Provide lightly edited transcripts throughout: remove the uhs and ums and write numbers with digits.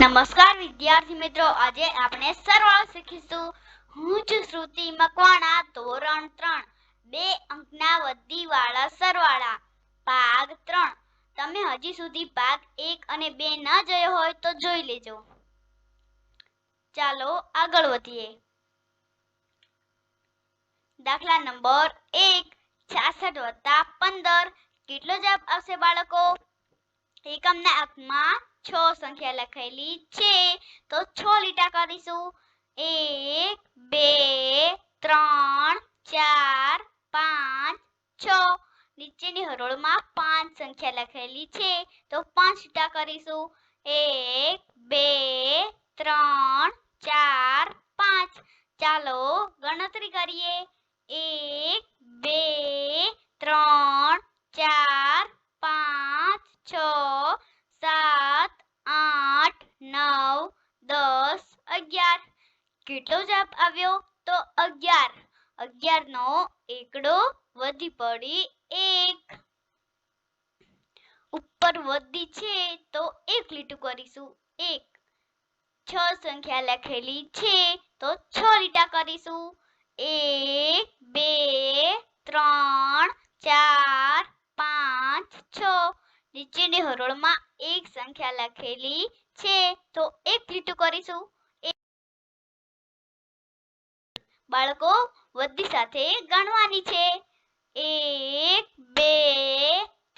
નમસ્કાર વિદ્યાર્થી મિત્રો, આજે આપણે સરવાળો શીખીશું. હું છું શ્રુતિ મકવાણા, ધોરણ 3, 2 અંકના વધીવાળા સરવાળા, ભાગ 3. તમે હજી સુધી ભાગ 1 અને 2 ન જોયો હોય તો જોઈ લેજો. ચાલો આગળ વધીએ. દાખલા નંબર 1, 66 + 15 કેટલો જવાબ આવશે બાળકો? એકમના અંકમાં 6 સંખ્યા લખેલી છે તો 6 લીટા કરીશું. 1 2 3 4 5 6. નીચેની હરોળમાં 5 સંખ્યા લખેલી છે તો 5 લીટા કરીશું. 1 2 3 4 5. ચાલો ગણતરી કરીએ. 1 2 3 4 5 6 7 8 9 10 11. કેટલો જવાબ આવ્યો? તો 11. 11 નો એકડો વધી પડી 1. ઉપર વધી છે તો 1 લીટું કરીશું. 1. 6 સંખ્યા લખેલી છે તો 6 લીટા કરીશું. 1 2 3 4 5 6. નીચેની હરોળમાં 1 સંખ્યા લખેલી છે તો 1 લીટું કરીશું. બાળકો વધી સાથે ગણવાની છે. 1 2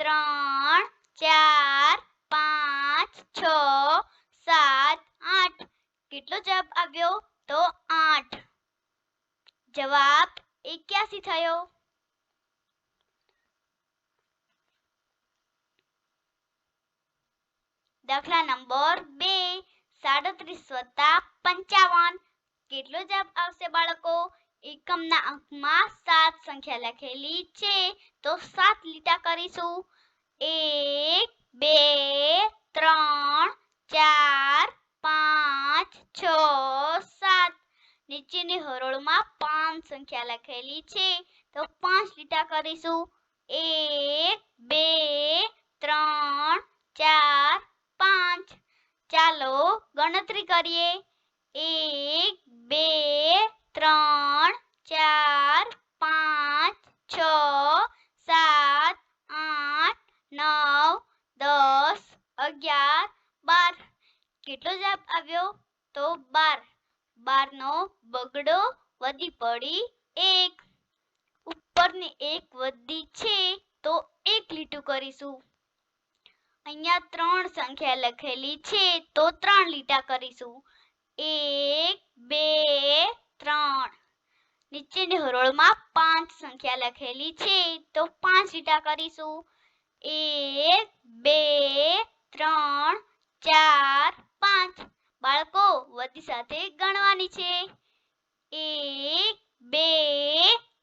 3 4 5 6 7 8. કેટલો જવાબ આવ્યો? તો 8. જવાબ 81 થયો. દાખલા નંબર 2, 37 + 55 કેટલો જવાબ આવશે બાળકો? એકમના અંકમાં 7 સંખ્યા લખેલી છે તો 7 લીટા કરીશું. 1 2 3 4 5 6 7. નીચેની હરોળમાં 5 સંખ્યા લખેલી છે તો 5 લીટા કરીશું. 1 2 3 4 5. ચાલો ગણતરી કરીએ. 1 2 3 4 5 6 7 8 9 10 11 12. કેટલો જવાબ આવ્યો? તો 12. 12 નો બગડો વધી પડી 1. ઉપરની 1 વધી છે તો 1 લીટું કરીશું. અહીંયા 3 સંખ્યા લખેલી છે તો 3 લીટા કરીશું. 1 2 3. નીચેની હરોળમાં 5 સંખ્યા લખેલી છે તો 5 લીટા કરીશું. 1 2 3 4 5. બાળકો વધી સાથે ગણવાની છે. 1 2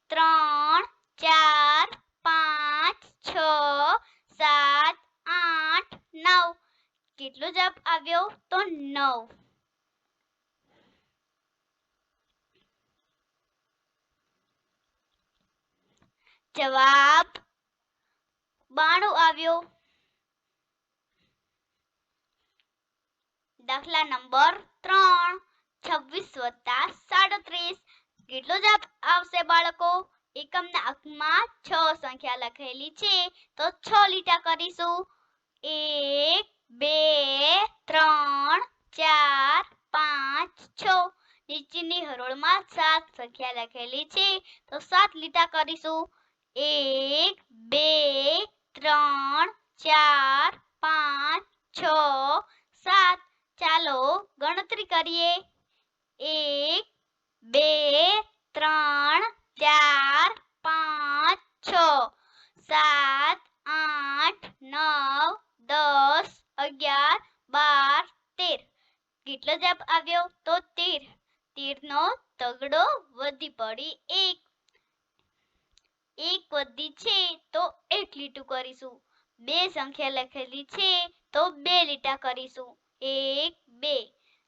3 4 5 6 7 8 9. કેટલો જવાબ આવ્યો? તો 9. જવાબ 92 આવ્યો. દાખલા નંબર 3, 26 + 37 કેટલો જવાબ આવશે બાળકો? એકમના અંકમાં 6 સંખ્યા લખેલી છે તો 6 લીટા કરીશું. 1 2 3 4 5 6. નીચેની હરોળમાં 7 સંખ્યા લખેલી છે તો 7 લીટા કરીશું. 1 2 3 4 5 6 7. ચાલો ગણતરી કરીએ. 1 2 3 4 5 6 7 8 9 10 11 12 13. કેટલો જવાબ આવ્યો? તો 13. 13 નો તગડો વધી પડી 1. 1 વધી છે તો 1 લીટું કરીશું. 2 સંખ્યા લખેલી છે તો 2 લીટા કરીશું. 1 2.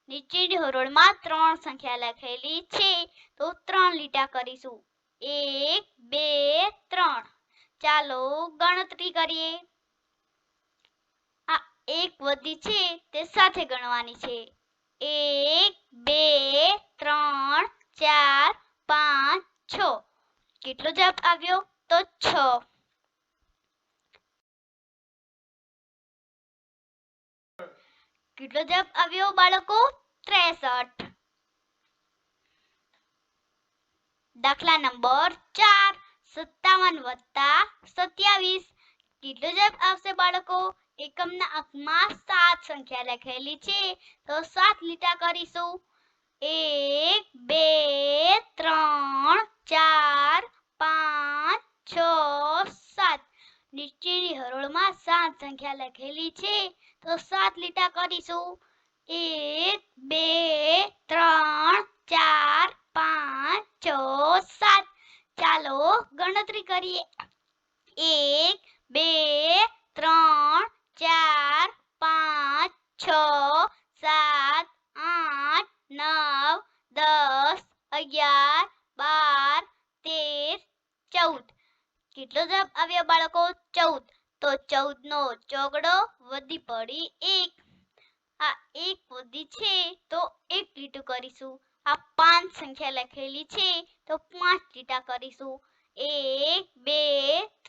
નીચેની હરોળમાં 3 સંખ્યા લખેલી છે તો 3 લીટા કરીશું. 1 2 3. ચાલો ગણતરી કરીએ. આ એક વધી છે તે સાથે ગણવાની છે. 1 2 3 4 5 6. કેટલો જવાબ આવ્યો? તો 6. કેટલો જવાબ આવ્યો બાળકો? 63. દાખલા નંબર 4. 57 વત્તા 27. કેટલો જવાબ આવશે બાળકો? એકમના અંકમાં 7 સંખ્યા લખેલી છે તો 7 લીટા કરીશું. 1 2 3 4 5 6 7. નીચેની હરોળમાં 7 સંખ્યા લખેલી છે તો 7 લીટા કરીશું. 1 2 3 4 5 6 7. ચાલો ગણતરી કરીએ. 1 2 3 4 5 6 7 8 9 10 11 12 13 14. કેટલો જવાબ આવ્યો બાળકો? 14. તો 14 નો ચોગડો વધી પડી 1. આ 1 વધી છે તો 1 લીટું કરીશું. આ 5 સંખ્યા લખેલી છે તો 5 લીટા કરીશું. 1 2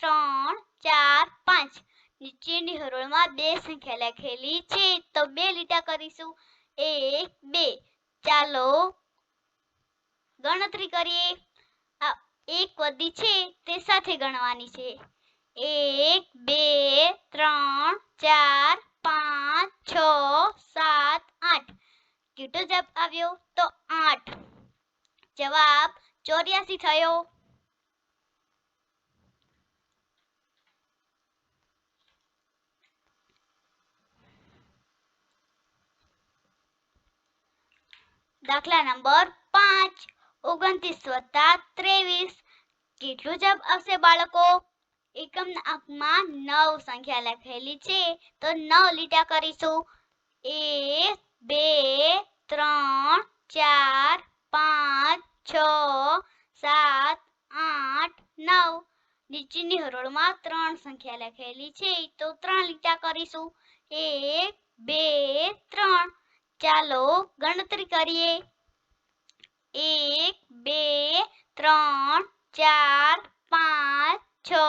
3 4 5. નીચેની હરોળમાં 2 સંખ્યા લખેલી છે તો 2 લીટા કરીશું. 1 2. ચાલો ગણતરી કરીએ. આ 1 વધી છે તે સાથે ગણવાની છે. 1 2 3 4 5 6 7 8. કેટલો જવાબ આવ્યો? તો 8. જવાબ 84 થયો. દાખલા નંબર 5. 29 વત્તા 23. કેટલો જવાબ આવશે બાળકો? એકમના અંકમાં 9 સંખ્યા લખેલી છે તો 9 લીટા કરીશું. 1 2 3 4 5 6 7 8 9. નીચેની હરોળમાં 3 સંખ્યા લખેલી છે તો 3 લીટા કરીશું. 1 2 3. ચાલો ગણતરી કરીએ. 1 2 3 4 5 6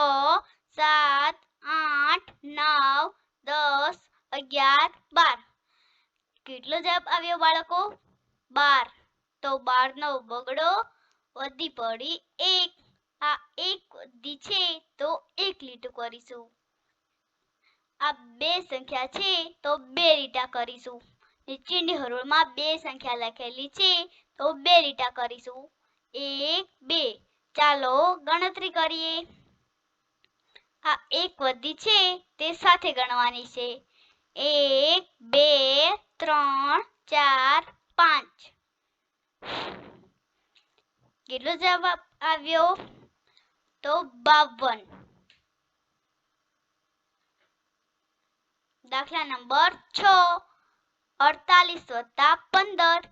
7 8 9 10 11 12. કેટલો જવાબ આવ્યો બાળકો? 12. તો 12 નો બગડો વધી પડી 1. આ 1 વધી છે તો 1 લીટું કરીશું. આ 2 સંખ્યા છે તો 2 લીટા કરીશું. નીચેની હરોળમાં 2 સંખ્યા લખેલી છે તો 2 લીટા કરીશું. 1 2. ચાલો ગણતરી કરીએ. આ 1 વધી છે તે સાથે ગણવાની છે. 1 2 3 4 5. કેટલો જવાબ આવ્યો? તો 52. દાખલા નંબર 6. 48 વત્તા 15.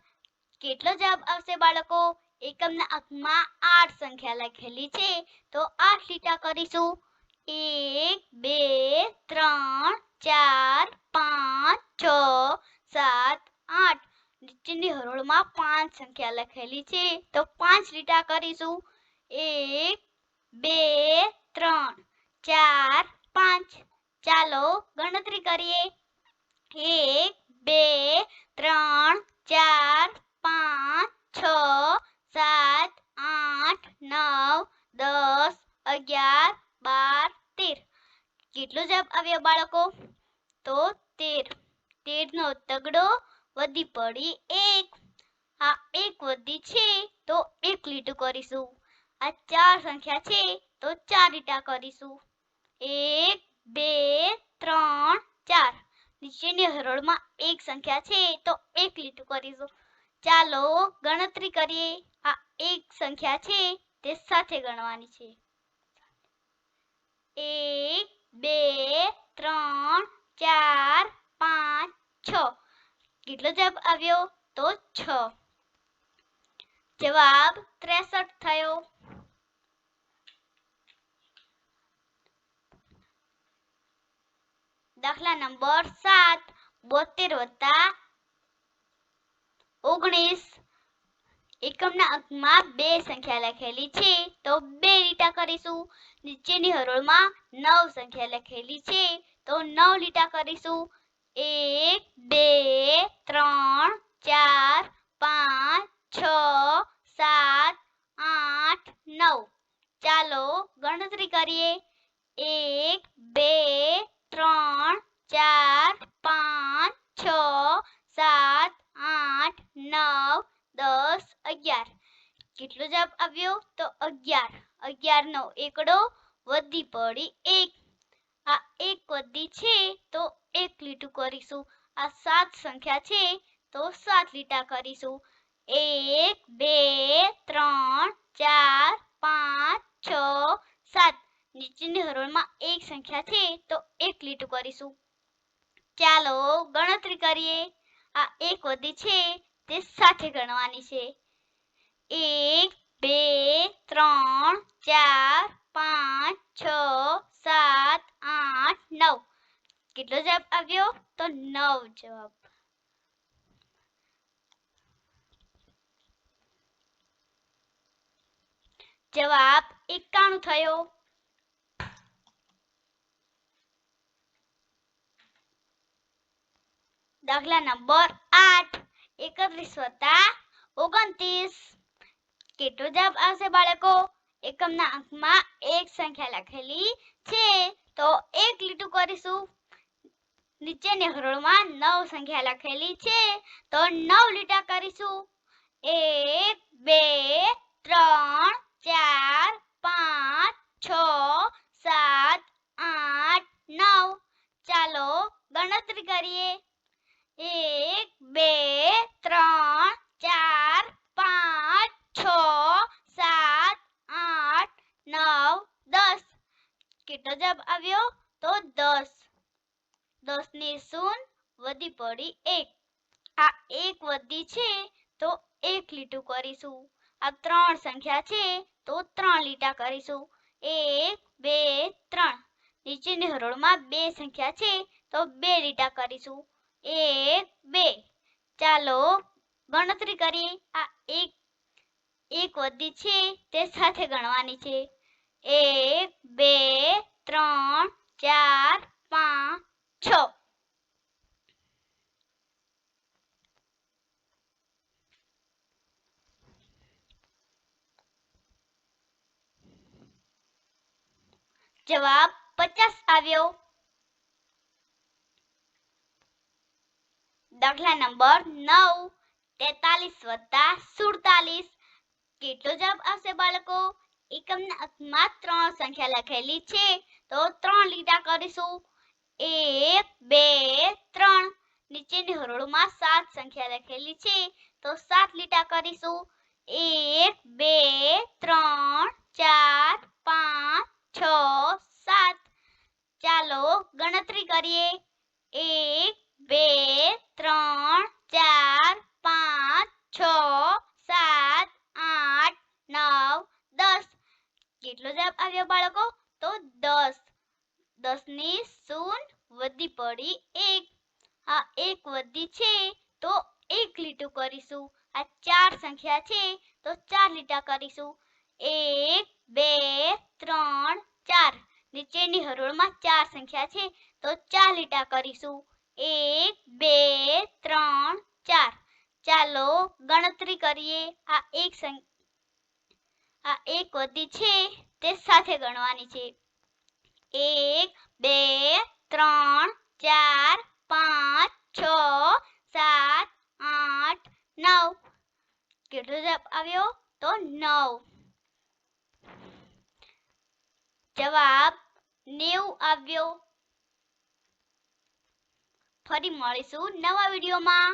કેટલો જવાબ આવશે બાળકો? એકમના અંકમાં 8 સંખ્યા લખેલી છે તો 8 લીટા કરીશું. 1 2 3 4 5 6 7 8. નીચેની હરોળમાં 5 સંખ્યા લખેલી છે તો 5 લીટા કરીશું. 1 2 3 4 5. ચાલો ગણતરી કરીએ. 1 2 3 4 5 6 7 8 9 10 11 12 13. કેટલો જવાબ આવ્યો બાળકો? તો 13. 13 નો તગડો વધી પડી 1. આ 1 વધી છે તો 1 લીટું કરીશું. આ 4 સંખ્યા છે તો 4 લીટા કરીશું. 1 2 3 4. નીચેની હરોળમાં 1 સંખ્યા છે તો 1 લીટું કરીશું. ચાલો ગણતરી કરીએ. આ 1 સંખ્યા છે તે સાથે ગણવાની છે. 1 2 3 4 5 6. કેટલો જવાબ આવ્યો? તો 6. જવાબ 63 થયો. દાખલા નંબર 7 72 + 19 એકમના અંકમાં બે સંખ્યા લખેલી છે તો બે લીટા કરીશું. નીચેની હરોળમાં 9 સંખ્યા લખેલી છે તો 9 લીટા કરીશું. 1 2 3 4 5 6 7 8 9 ચાલો ગણતરી કરીએ. 1 2 3 4 5 6 7 8 9 10 11 કેટલો જવાબ આવ્યો તો 11. 11 નો એકડો વધી પડી 1. આ એક વધી છે તો એક લીટું કરીશું. આ 7 સંખ્યા છે તો 7 લીટા કરીશું. 1 2 3 4 5 6 7 નીચેની હરોળમાં એક સંખ્યા છે તો એક લીટું કરીશું. ચાલો ગણતરી કરીએ. આ એક વધી છે તે સાથે ગણવાની છે. 1 2 3 4 5 6 7 8 9 કેટલો જવાબ આવ્યો તો 9 જવાબ. જવાબ 91 થયો. દાખલા નંબર 8 31 + 29 કેટલો જવાબ આવશે બાળકો? એકમના અંકમાં એક સંખ્યા લખેલી છે તો એક લીટું કરીશું. નીચેની હરોળમાં 9 સંખ્યા લખેલી છે તો 9 લીટા કરીશું. 1 2 3 4 5 6 7 8 9 ચાલો ગણતરી કરીએ. 1 2 3 4 5 6 7 8 9 10 કેટલો જવાબ આવ્યો તો 10. 10 ની શૂન વધી પડી 1. આ એક વધી છે તો એક લીટું કરીશું. આ 3 સંખ્યા છે તો 3 લીટા કરીશું. 1 2 3 નીચેની હરોળમાં બે સંખ્યા છે તો બે લીટા કરીશું. 1 2 ચાલો ગણતરી કરીએ. આ એક વધી છે તે સાથે ગણવાની છે. 1 2 3 4 5 6 જવાબ 50 આવ્યો. દાખલા નંબર 9 43 + 47 કેટલો જવાબ આવશે બાળકો? એકમના અંકમાં 3 સંખ્યા લખેલી છે તો 3 લીટા કરીશું. 1 2 3 નીચેની હરોળમાં 7 સંખ્યા લખેલી છે તો 7 લીટા કરીશું. 1 2 3 4 5 6 7 ચાલો ગણતરી કરીએ. 1 2 3 4 5 6 7 8 9 10 કેટલો જવાબ આવ્યો બાળકો તો 10. 10 ની શૂન વધી પડી 1. આ એક વધી છે તો એક લીટું કરીશું. આ 4 સંખ્યા છે તો 4 લીટા કરીશું. 1 2 3 4 નીચેની હરોળમાં 4 સંખ્યા છે તો 4 લીટા કરીશું. 1 2 3 4 ચાલો ગણતરી કરીએ. આ એક વધી છે તે સાથે ગણવાની છે. 1 2 3 4 5 6 7 8 9 કેટલો જવાબ આવ્યો તો 9. જવાબ 90 આવ્યો. ફરી મળીશું નવા વિડીયોમાં.